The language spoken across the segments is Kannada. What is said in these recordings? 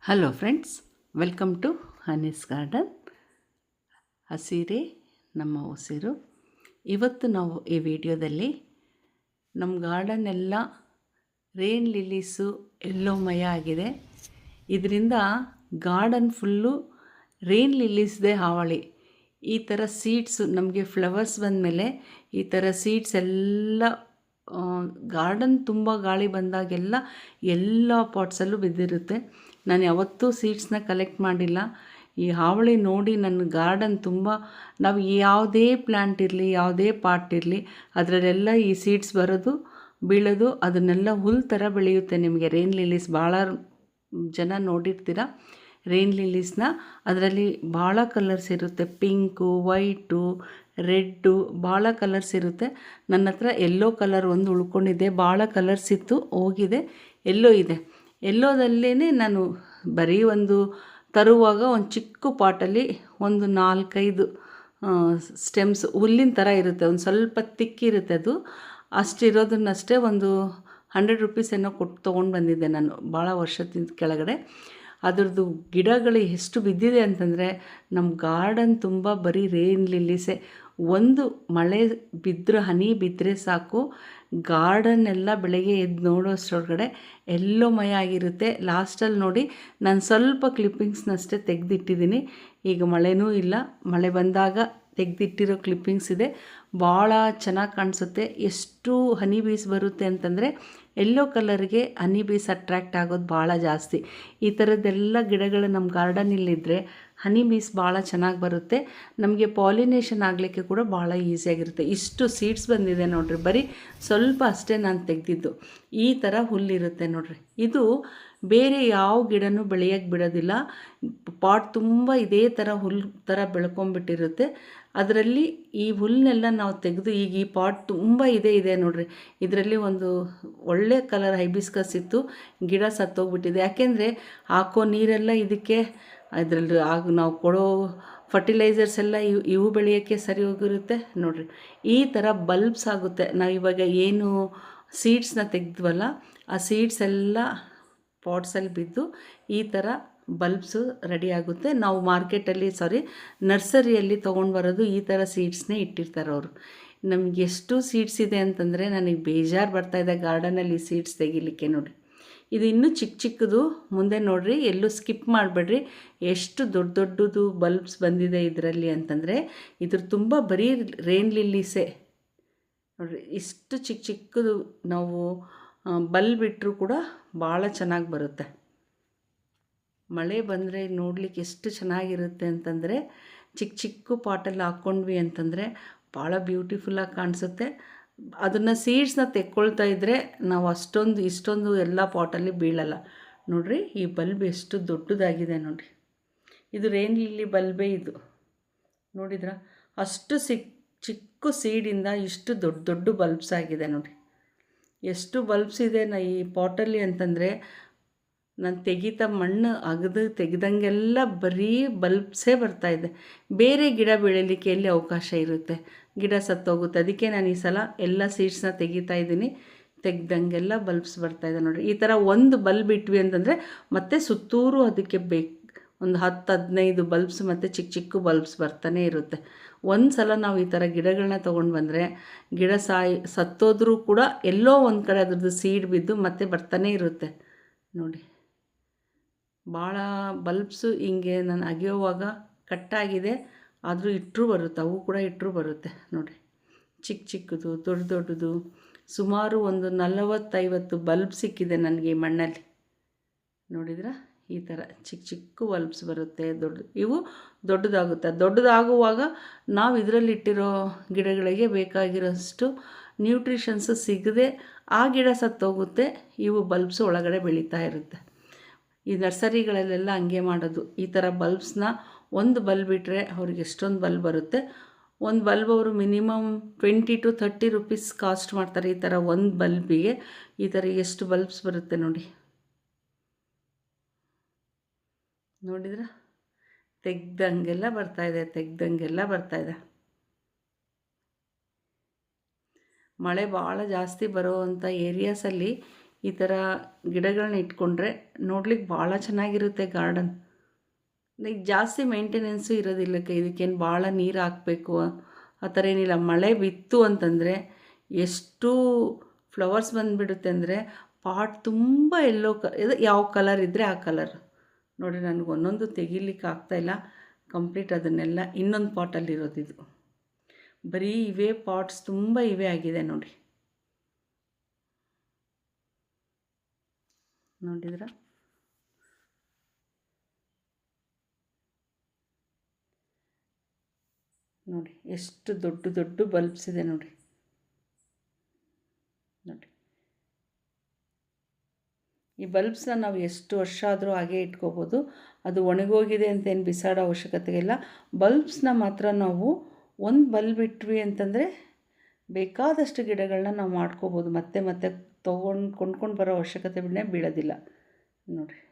Hello friends, welcome to Honey's garden. ಹಸಿರೇ ನಮ್ಮ ಉಸಿರು. ಇವತ್ತು ನಾವು ಈ ವಿಡಿಯೋದಲ್ಲಿ ನಮ್ಮ ಗಾರ್ಡನ್ ಎಲ್ಲ ರೇನ್ ಲಿಲೀಸು ಎಲ್ಲೋಮಯ ಆಗಿದೆ. ಇದರಿಂದ ಗಾರ್ಡನ್ ಫುಲ್ಲು ರೇನ್ ಲಿಲೀಸ್ದೇ ಹಾವಳಿ. ಈ ಥರ ಸೀಡ್ಸು ನಮಗೆ ಫ್ಲವರ್ಸ್ ಬಂದಮೇಲೆ ಈ ಥರ ಸೀಡ್ಸ್ ಎಲ್ಲ ಗಾರ್ಡನ್ ತುಂಬ ಗಾಳಿ ಬಂದಾಗೆಲ್ಲ ಎಲ್ಲ ಪಾಟ್ಸಲ್ಲೂ ಬಿದ್ದಿರುತ್ತೆ. ನಾನು ಯಾವತ್ತೂ ಸೀಡ್ಸ್ನ ಕಲೆಕ್ಟ್ ಮಾಡಿಲ್ಲ. ಈ ಹಾವಳಿ ನೋಡಿ ನನ್ನ ಗಾರ್ಡನ್ ತುಂಬ, ನಾವು ಯಾವುದೇ ಪ್ಲ್ಯಾಂಟ್ ಇರಲಿ, ಯಾವುದೇ ಪಾಟ್ ಇರಲಿ, ಅದರಲ್ಲೆಲ್ಲ ಈ ಸೀಡ್ಸ್ ಬರೋದು, ಬೀಳೋದು, ಅದನ್ನೆಲ್ಲ ಹುಲ್ ಥರ ಬೆಳೆಯುತ್ತೆ. ನಿಮಗೆ ರೇನ್ ಲಿಲೀಸ್ ಭಾಳ ಜನ ನೋಡಿರ್ತೀರ ರೇನ್ ಲಿಲೀಸ್ನ. ಅದರಲ್ಲಿ ಭಾಳ ಕಲರ್ಸ್ ಇರುತ್ತೆ, ಪಿಂಕು, ವೈಟು, ರೆಡ್ಡು, ಭಾಳ ಕಲರ್ಸ್ ಇರುತ್ತೆ. ನನ್ನ ಹತ್ರ ಎಲ್ಲೋ ಕಲರ್ ಒಂದು ಉಳ್ಕೊಂಡಿದೆ. ಭಾಳ ಕಲರ್ಸ್ ಇತ್ತು, ಹೋಗಿದೆ. ಎಲ್ಲೋ ಇದೆ. ಎಲ್ಲೋದಲ್ಲೇ ನಾನು ಬರೀ ಒಂದು ತರುವಾಗ ಒಂದು ಚಿಕ್ಕ ಪಾಟಲ್ಲಿ ಒಂದು 4-5 ಸ್ಟೆಮ್ಸ್ ಹುಲ್ಲಿನ ಥರ ಇರುತ್ತೆ, ಒಂದು ಸ್ವಲ್ಪ ತಿಕ್ಕಿರುತ್ತೆ. ಅದು ಅಷ್ಟಿರೋದನ್ನಷ್ಟೇ ಒಂದು 100 ರೂಪೀಸ್ ಏನೋ ಕೊಟ್ಟು ತೊಗೊಂಡು ಬಂದಿದ್ದೆ ನಾನು ಭಾಳ ವರ್ಷದ ಕೆಳಗಡೆ. ಅದರದ್ದು ಗಿಡಗಳು ಎಷ್ಟು ಬಿದ್ದಿದೆ ಅಂತಂದರೆ ನಮ್ಮ ಗಾರ್ಡನ್ ತುಂಬ ಬರೀ ರೇನ್ ಲಿಲೀಸೇ. ಒಂದು ಮಳೆ ಬಿದ್ದರೆ, ಹನಿ ಬಿದ್ದರೆ ಸಾಕು, ಗಾರ್ಡನ್ ಎಲ್ಲ ಬೆಳಗ್ಗೆ ಎದ್ದು ನೋಡೋಷ್ಟರೊಳಗಡೆ ಎಲ್ಲೋ ಮಯ ಆಗಿರುತ್ತೆ. ಲಾಸ್ಟಲ್ಲಿ ನೋಡಿ ನಾನು ಸ್ವಲ್ಪ ಕ್ಲಿಪ್ಪಿಂಗ್ಸ್ನಷ್ಟೇ ತೆಗೆದಿಟ್ಟಿದ್ದೀನಿ. ಈಗ ಮಳೆನೂ ಇಲ್ಲ, ಮಳೆ ಬಂದಾಗ ತೆಗೆದಿಟ್ಟಿರೋ ಕ್ಲಿಪ್ಪಿಂಗ್ಸ್ ಇದೆ. ಭಾಳ ಚೆನ್ನಾಗಿ ಕಾಣಿಸುತ್ತೆ. ಎಷ್ಟು ಹನಿ ಬೀಸ್ ಬರುತ್ತೆ ಅಂತಂದರೆ ಎಲ್ಲೋ ಕಲರ್ಗೆ ಹನಿ ಬೀಸ್ ಅಟ್ರ್ಯಾಕ್ಟ್ ಆಗೋದು ಭಾಳ ಜಾಸ್ತಿ. ಈ ಥರದ್ದೆಲ್ಲ ಗಿಡಗಳು ನಮ್ಮ ಗಾರ್ಡನಲ್ಲಿದ್ದರೆ ಹನಿ ಬೀಸ್ ಭಾಳ ಚೆನ್ನಾಗಿ ಬರುತ್ತೆ. ನಮಗೆ ಪಾಲಿನೇಷನ್ ಆಗಲಿಕ್ಕೆ ಕೂಡ ಭಾಳ ಈಸಿಯಾಗಿರುತ್ತೆ. ಇಷ್ಟು ಸೀಡ್ಸ್ ಬಂದಿದೆ ನೋಡಿರಿ, ಬರೀ ಸ್ವಲ್ಪ ಅಷ್ಟೇ ನಾನು ತೆಗೆದಿದ್ದು. ಈ ಥರ ಹುಲ್ಲಿರುತ್ತೆ ನೋಡಿರಿ. ಇದು ಬೇರೆ ಯಾವ ಗಿಡನೂ ಬೆಳೆಯೋಕ್ಕೆ ಬಿಡೋದಿಲ್ಲ. ಪಾಟ್ ತುಂಬ ಇದೇ ಥರ ಹುಲ್ಲು ಥರ ಬೆಳ್ಕೊಂಬಿಟ್ಟಿರುತ್ತೆ. ಅದರಲ್ಲಿ ಈ ಹುಲ್ಲನ್ನೆಲ್ಲ ನಾವು ತೆಗೆದು, ಈಗ ಈ ಪಾಟ್ ತುಂಬ ಇದೆ ನೋಡಿರಿ. ಇದರಲ್ಲಿ ಒಂದು ಒಳ್ಳೆ ಕಲರ್ ಹೈಬಿಸ್ಕಸ್ ಇತ್ತು, ಗಿಡ ಸತ್ತೋಗ್ಬಿಟ್ಟಿದೆ. ಯಾಕೆಂದರೆ ಹಾಕೋ ನೀರೆಲ್ಲ ಇದಕ್ಕೆ, ಅದರಲ್ಲಿ ನಾವು ಕೊಡೋ ಫರ್ಟಿಲೈಸರ್ಸ್ ಎಲ್ಲ ಇವು ಬೆಳೆಯೋಕ್ಕೆ ಸರಿ ಹೋಗಿರುತ್ತೆ ನೋಡಿರಿ. ಈ ಥರ ಬಲ್ಬ್ಸ್ ಆಗುತ್ತೆ. ನಾವು ಇವಾಗ ಏನು ಸೀಡ್ಸ್ನ ತೆಗೆದ್ವಲ್ಲ, ಆ ಸೀಡ್ಸ್ ಎಲ್ಲ ಪಾಟ್ಸಲ್ಲಿ ಬಿದ್ದು ಈ ಥರ ಬಲ್ಬ್ಸು ರೆಡಿ ಆಗುತ್ತೆ. ನಾವು ಮಾರ್ಕೆಟಲ್ಲಿ ನರ್ಸರಿಯಲ್ಲಿ ತೊಗೊಂಡು ಬರೋದು ಈ ಥರ ಸೀಡ್ಸ್ನೇ ಇಟ್ಟಿರ್ತಾರೆ ಅವರು. ನಮಗೆ ಎಷ್ಟು ಸೀಡ್ಸ್ ಇದೆ ಅಂತಂದರೆ ನನಗೆ ಬೇಜಾರು ಬರ್ತಾಯಿದೆ ಗಾರ್ಡನಲ್ಲಿ ಸೀಡ್ಸ್ ತೆಗಿಲಿಕ್ಕೆ. ನೋಡಿ, ಇದು ಇನ್ನೂ ಚಿಕ್ಕದು. ಮುಂದೆ ನೋಡಿರಿ, ಎಲ್ಲೂ ಸ್ಕಿಪ್ ಮಾಡಬೇಡ್ರಿ. ಎಷ್ಟು ದೊಡ್ಡದು ಬಲ್ಬ್ಸ್ ಬಂದಿದೆ ಇದರಲ್ಲಿ ಅಂತಂದರೆ, ಇದ್ರ ತುಂಬ ಬರೀ ರೇನ್ ಲಿಲ್ಲೀಸೇ ನೋಡಿರಿ. ಇಷ್ಟು ಚಿಕ್ಕದು ನಾವು ಬಲ್ಬ್ ಇಟ್ಟರೂ ಕೂಡ ಭಾಳ ಚೆನ್ನಾಗಿ ಬರುತ್ತೆ. ಮಳೆ ಬಂದರೆ ನೋಡಲಿಕ್ಕೆ ಎಷ್ಟು ಚೆನ್ನಾಗಿರುತ್ತೆ ಅಂತಂದರೆ, ಚಿಕ್ಕ ಪಾಟಲ್ಲಿ ಹಾಕ್ಕೊಂಡ್ವಿ ಅಂತಂದರೆ ಭಾಳ ಬ್ಯೂಟಿಫುಲ್ಲಾಗಿ ಕಾಣಿಸುತ್ತೆ. ಅದನ್ನು ಸೀಡ್ಸ್ನ ತೆಕ್ಕೊಳ್ತಾ ಇದ್ದರೆ ನಾವು ಇಷ್ಟೊಂದು ಎಲ್ಲ ಪಾಟಲ್ಲಿ ಬೀಳಲ್ಲ. ನೋಡಿರಿ, ಈ ಬಲ್ಬ್ ಎಷ್ಟು ದೊಡ್ಡದಾಗಿದೆ ನೋಡಿ. ಇದು ರೇನ್ ಲಿಲ್ಲಿ ಬಲ್ಬೇ ಇದು. ನೋಡಿದ್ರಾ, ಅಷ್ಟು ಚಿಕ್ಕ ಸೀಡಿಂದ ಇಷ್ಟು ದೊಡ್ಡ ಬಲ್ಬ್ಸ್ ಆಗಿದೆ ನೋಡಿ. ಎಷ್ಟು ಬಲ್ಬ್ಸ್ ಇದೆ ಈ ಪಾಟಲ್ಲಿ ಅಂತಂದರೆ, ನಾನು ಮಣ್ಣು ಅಗದು ತೆಗೆದಂಗೆಲ್ಲ ಬರೀ ಬಲ್ಬ್ಸೇ ಬರ್ತಾಯಿದೆ. ಬೇರೆ ಗಿಡ ಬೆಳೀಲಿಕ್ಕೆ ಎಲ್ಲಿ ಅವಕಾಶ ಇರುತ್ತೆ, ಗಿಡ ಸತ್ತೋಗುತ್ತೆ. ಅದಕ್ಕೆ ನಾನು ಈ ಸಲ ಎಲ್ಲ ಸೀಡ್ಸ್ನ ತೆಗಿತಾ ಇದ್ದೀನಿ. ತೆಗ್ದಂಗೆಲ್ಲ ಬಲ್ಬ್ಸ್ ಬರ್ತಾಯಿದೆ ನೋಡಿರಿ. ಈ ಥರ ಒಂದು ಬಲ್ಬ್ ಇಟ್ವಿ ಅಂತಂದರೆ ಮತ್ತೆ ಸುತ್ತೂರು ಅದಕ್ಕೆ ಒಂದು 10-15 ಬಲ್ಬ್ಸ್ ಮತ್ತು ಚಿಕ್ಕ ಬಲ್ಬ್ಸ್ ಬರ್ತಾನೆ ಇರುತ್ತೆ. ಒಂದು ಸಲ ನಾವು ಈ ಥರ ಗಿಡಗಳನ್ನ ತೊಗೊಂಡು ಬಂದರೆ, ಗಿಡ ಸತ್ತೋದ್ರೂ ಕೂಡ ಎಲ್ಲೋ ಒಂದು ಕಡೆ ಅದ್ರದ್ದು ಸೀಡ್ ಬಿದ್ದು ಮತ್ತೆ ಬರ್ತಾನೆ ಇರುತ್ತೆ ನೋಡಿ. ಭಾಳ ಬಲ್ಬ್ಸು ಹಿಂಗೆ ನಾನು ಅಗೆಯುವಾಗ ಕಟ್ಟಾಗಿದೆ, ಆದರೂ ಇಟ್ಟರೂ ಬರುತ್ತೆ, ಅವು ಕೂಡ ಇಟ್ಟರೂ ಬರುತ್ತೆ ನೋಡಿ. ಚಿಕ್ಕದು, ದೊಡ್ಡದು, ಸುಮಾರು ಒಂದು 40-50 ಬಲ್ಬ್ ಸಿಕ್ಕಿದೆ ನನಗೆ ಈ ಮಣ್ಣಲ್ಲಿ. ನೋಡಿದ್ರೆ ಈ ಥರ ಚಿಕ್ಕ ಬಲ್ಬ್ಸ್ ಬರುತ್ತೆ. ಇವು ದೊಡ್ಡದಾಗುವಾಗ ನಾವು ಇದರಲ್ಲಿಟ್ಟಿರೋ ಗಿಡಗಳಿಗೆ ಬೇಕಾಗಿರೋಷ್ಟು ನ್ಯೂಟ್ರಿಷನ್ಸು ಸಿಗದೆ ಆ ಗಿಡ ಸತ್ತೋಗುತ್ತೆ. ಇವು ಬಲ್ಬ್ಸು ಒಳಗಡೆ ಬೆಳೀತಾ ಇರುತ್ತೆ. ಈ ನರ್ಸರಿಗಳಲ್ಲೆಲ್ಲ ಹಂಗೆ ಮಾಡೋದು. ಈ ಥರ ಬಲ್ಬ್ಸ್ನ ಒಂದು ಬಲ್ಬ್ ಇಟ್ಟರೆ ಅವ್ರಿಗೆ ಎಷ್ಟೊಂದು ಬಲ್ಬ್ ಬರುತ್ತೆ. ಒಂದು ಬಲ್ಬ್ ಅವರು ಮಿನಿಮಮ್ 20-30 ರೂಪೀಸ್ ಕಾಸ್ಟ್ ಮಾಡ್ತಾರೆ. ಈ ಥರ ಒಂದು ಬಲ್ಬಿಗೆ ಈ ಥರ ಎಷ್ಟು ಬಲ್ಬ್ಸ್ ಬರುತ್ತೆ ನೋಡಿ. ನೋಡಿದ್ರೆ ತೆಗ್ದಂಗೆಲ್ಲ ಬರ್ತಾಯಿದೆ. ಮಳೆ ಭಾಳ ಜಾಸ್ತಿ ಬರೋವಂಥ ಏರಿಯಾಸಲ್ಲಿ ಈ ಥರ ಗಿಡಗಳನ್ನ ಇಟ್ಕೊಂಡ್ರೆ ನೋಡ್ಲಿಕ್ಕೆ ಭಾಳ ಚೆನ್ನಾಗಿರುತ್ತೆ ಗಾರ್ಡನ್. ಈಗ ಜಾಸ್ತಿ ಮೇಂಟೆನೆನ್ಸು ಇರೋದಿಲ್ಲ, ಇದಕ್ಕೇನು ಭಾಳ ನೀರು ಹಾಕಬೇಕು ಆ ಥರ ಏನಿಲ್ಲ. ಮಳೆ ಬಿತ್ತು ಅಂತಂದರೆ ಎಷ್ಟು ಫ್ಲವರ್ಸ್ ಬಂದುಬಿಡುತ್ತೆ ಅಂದರೆ ಪಾಟ್ ತುಂಬ ಇದು ಯಾವ ಕಲರ್ ಇದ್ದರೆ ಆ ಕಲರ್. ನೋಡಿ ನನಗೆ ಒಂದೊಂದು ತೆಗಿಲಿಕ್ಕೆ ಆಗ್ತಾಯಿಲ್ಲ, ಕಂಪ್ಲೀಟ್ ಅದನ್ನೆಲ್ಲ ಇನ್ನೊಂದು ಪಾಟಲ್ಲಿರೋದಿದು. ಬರೀ ಇವೇ ಪಾಟ್ಸ್ ತುಂಬ ಇವೇ ಆಗಿದೆ ನೋಡಿ. ನೋಡಿದ್ರ ನೋಡಿ ಎಷ್ಟು ದೊಡ್ಡ ದೊಡ್ಡ ಬಲ್ಬ್ಸ್ ಇದೆ ನೋಡಿ. ನೋಡಿ ಈ ಬಲ್ಬ್ಸ್ನ ನಾವು ಎಷ್ಟು ವರ್ಷ ಆದರೂ ಹಾಗೆ ಇಟ್ಕೋಬೋದು. ಅದು ಒಣಗೋಗಿದೆ ಅಂತೇನು ಬಿಸಾಡೋ ಅವಶ್ಯಕತೆ ಇಲ್ಲ. ಬಲ್ಬ್ಸ್ನ ಮಾತ್ರ ನಾವು ಒಂದು ಬಲ್ಬ್ ಇಟ್ವಿ ಅಂತಂದರೆ ಬೇಕಾದಷ್ಟು ಗಿಡಗಳನ್ನ ನಾವು ಮಾಡ್ಕೋಬೋದು. ಮತ್ತೆ ಮತ್ತೆ ಕೊಂಡ್ಕೊಂಡು ಬರೋ ಅವಶ್ಯಕತೆ ಬೀಳೋದಿಲ್ಲ. ನೋಡಿರಿ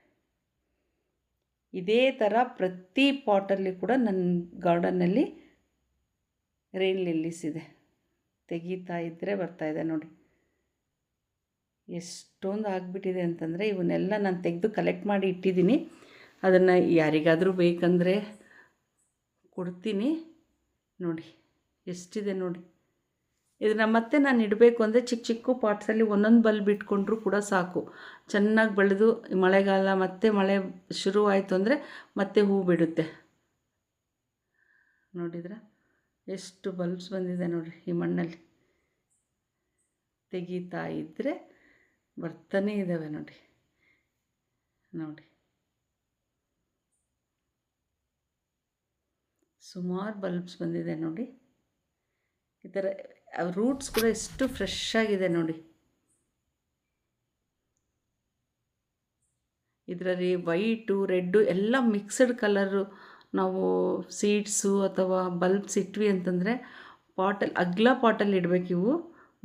ಇದೇ ಥರ ಪ್ರತಿ ಪಾಟಲ್ಲಿ ಕೂಡ ನನ್ನ ಗಾರ್ಡನ್ನಲ್ಲಿ ರೈನ್ ಲಿಲ್ಲೀಸ್ ಇದೆ. ತೆಗಿತಾ ಇದ್ದರೆ ಬರ್ತಾಯಿದೆ ನೋಡಿ. ಎಷ್ಟೊಂದು ಆಗಿಬಿಟ್ಟಿದೆ ಅಂತಂದರೆ ಇವನ್ನೆಲ್ಲ ನಾನು ತೆಗೆದು ಕಲೆಕ್ಟ್ ಮಾಡಿ ಇಟ್ಟಿದ್ದೀನಿ. ಅದನ್ನು ಯಾರಿಗಾದರೂ ಬೇಕಂದರೆ ಕೊಡ್ತೀನಿ. ನೋಡಿ ಎಷ್ಟಿದೆ ನೋಡಿ. ಇದನ್ನು ಮತ್ತೆ ನಾನು ಇಡಬೇಕು ಅಂದರೆ ಚಿಕ್ಕ ಚಿಕ್ಕ ಪಾಟ್ಸಲ್ಲಿ ಒಂದೊಂದು ಬಲ್ಬ್ ಇಟ್ಕೊಂಡ್ರೂ ಕೂಡ ಸಾಕು, ಚೆನ್ನಾಗಿ ಬೆಳೆದು ಮಳೆಗಾಲ ಮತ್ತೆ ಮಳೆ ಶುರುವಾಯಿತು ಅಂದರೆ ಮತ್ತೆ ಹೂ ಬಿಡುತ್ತೆ. ನೋಡಿದ್ರೆ ಎಷ್ಟು ಬಲ್ಬ್ಸ್ ಬಂದಿದೆ ನೋಡಿರಿ ಈ ಮಣ್ಣಲ್ಲಿ. ತೆಗಿತಾ ಇದ್ದರೆ ಬರ್ತಾನೇ ಇದ್ದಾವೆ ನೋಡಿ. ನೋಡಿ ಸುಮಾರು ಬಲ್ಬ್ಸ್ ಬಂದಿದೆ ನೋಡಿ. ಈ ಥರ ರೂಟ್ಸ್ ಕೂಡ ಎಷ್ಟು ಫ್ರೆಶ್ ಆಗಿದೆ ನೋಡಿ. ಇದರಲ್ಲಿ ವೈಟು ರೆಡ್ಡು ಎಲ್ಲ ಮಿಕ್ಸ್ಡ್ ಕಲರು ನಾವು ಸೀಡ್ಸು ಅಥವಾ ಬಲ್ಬ್ಸ್ ಇಟ್ವಿ ಅಂತಂದರೆ ಅಗ್ಲ ಪಾಟಲ್ಲಿ ಇಡಬೇಕು. ಇವು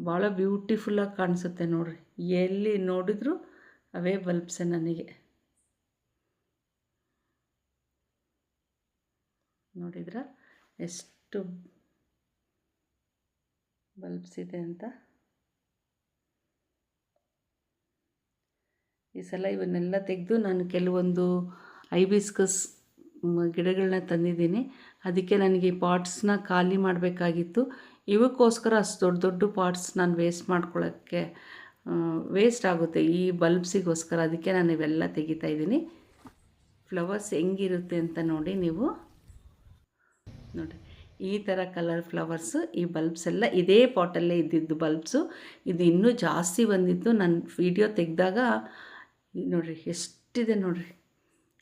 ಭಾಳ ಬ್ಯೂಟಿಫುಲ್ಲಾಗಿ ಕಾಣಿಸುತ್ತೆ ನೋಡಿರಿ. ಎಲ್ಲಿ ನೋಡಿದ್ರು ಅವೇ ಬಲ್ಬ್ಸೇ ನನಗೆ. ನೋಡಿದ್ರ ಎಷ್ಟು ಬಲ್ಬ್ಸ್ ಇದೆ ಅಂತ. ಈ ಸಲ ಇವನ್ನೆಲ್ಲ ತೆಗೆದು ನಾನು ಕೆಲವೊಂದು ಐಬಿಸ್ಕಸ್ ಗಿಡಗಳನ್ನ ತಂದಿದ್ದೀನಿ. ಅದಕ್ಕೆ ನನಗೆ ಈ ಪಾಟ್ಸ್ನ ಖಾಲಿ ಮಾಡಬೇಕಾಗಿತ್ತು. ಇವಕ್ಕೋಸ್ಕರ ಅಷ್ಟು ದೊಡ್ಡ ದೊಡ್ಡ ಪಾಟ್ಸ್ ನಾನು ವೇಸ್ಟ್ ಮಾಡ್ಕೊಳ್ಳೋಕ್ಕೆ ವೇಸ್ಟ್ ಆಗುತ್ತೆ ಈ ಬಲ್ಬ್ಸಿಗೋಸ್ಕರ. ಅದಕ್ಕೆ ನಾನು ಇವೆಲ್ಲ ತೆಗಿತಾ ಇದ್ದೀನಿ. ಫ್ಲವರ್ಸ್ ಹೆಂಗಿರುತ್ತೆ ಅಂತ ನೋಡಿ ನೀವು. ನೋಡಿ ಈ ಥರ ಕಲರ್ ಫ್ಲವರ್ಸು. ಈ ಬಲ್ಬ್ಸ್ ಎಲ್ಲ ಇದೇ ಪಾಟಲ್ಲೇ ಇದ್ದಿದ್ದು ಬಲ್ಬ್ಸು. ಇದು ಇನ್ನೂ ಜಾಸ್ತಿ ಬಂದಿತ್ತು. ನಾನು ವಿಡಿಯೋ ತೆಗೆದಾಗ ನೋಡಿರಿ ಎಷ್ಟಿದೆ ನೋಡಿರಿ.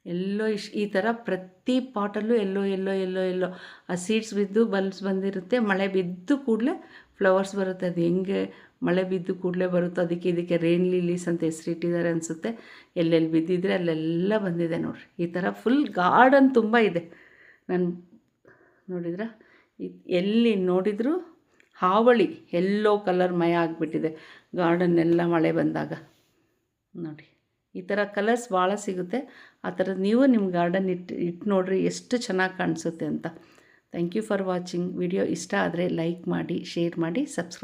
ಎಲ್ಲೋ ಈ ಥರ ಪ್ರತಿ ಪಾಟಲ್ಲೂ ಎಲ್ಲೋ ಎಲ್ಲೋ ಎಲ್ಲೋ ಎಲ್ಲೋ ಆ ಸೀಡ್ಸ್ ಬಿದ್ದು ಬಲ್ಬ್ಸ್ ಬಂದಿರುತ್ತೆ. ಮಳೆ ಬಿದ್ದು ಕೂಡಲೇ ಫ್ಲವರ್ಸ್ ಬರುತ್ತೆ. ಅದು ಹೆಂಗೆ ಮಳೆ ಬಿದ್ದು ಕೂಡಲೇ ಬರುತ್ತೋ ಅದಕ್ಕೆ ಇದಕ್ಕೆ ರೈನ್ ಲಿಲ್ಲೀಸ್ ಅಂತ ಹೆಸರಿಟ್ಟಿದ್ದಾರೆ ಅನಿಸುತ್ತೆ. ಎಲ್ಲೆಲ್ಲಿ ಬಿದ್ದಿದ್ರೆ ಅಲ್ಲೆಲ್ಲ ಬಂದಿದೆ ನೋಡಿರಿ. ಈ ಥರ ಫುಲ್ ಗಾರ್ಡನ್ ತುಂಬ ಇದೆ. ನಾನು ನೋಡಿದ್ರೆ ಎಲ್ಲಿ ನೋಡಿದರೂ ಹಾವಳಿ ಎಲ್ಲೋ ಕಲರ್ ಮಯ ಆಗಿಬಿಟ್ಟಿದೆ ಗಾರ್ಡನ್ನೆಲ್ಲ ಮಳೆ ಬಂದಾಗ. ನೋಡಿ ಈ ಥರ ಕಲರ್ಸ್ ಭಾಳ ಸಿಗುತ್ತೆ. ಆ ಥರದ್ದು ನೀವು ನಿಮ್ಮ ಗಾರ್ಡನ್ ಇಟ್ಟು ನೋಡಿರಿ ಎಷ್ಟು ಚೆನ್ನಾಗಿ ಕಾಣಿಸುತ್ತೆ ಅಂತ. Thank you for watching. Video ಇಷ್ಟ ಆದರೆ ಲೈಕ್ ಮಾಡಿ, ಶೇರ್ ಮಾಡಿ, ಸಬ್ಸ್ಕ್ರೈಬ್.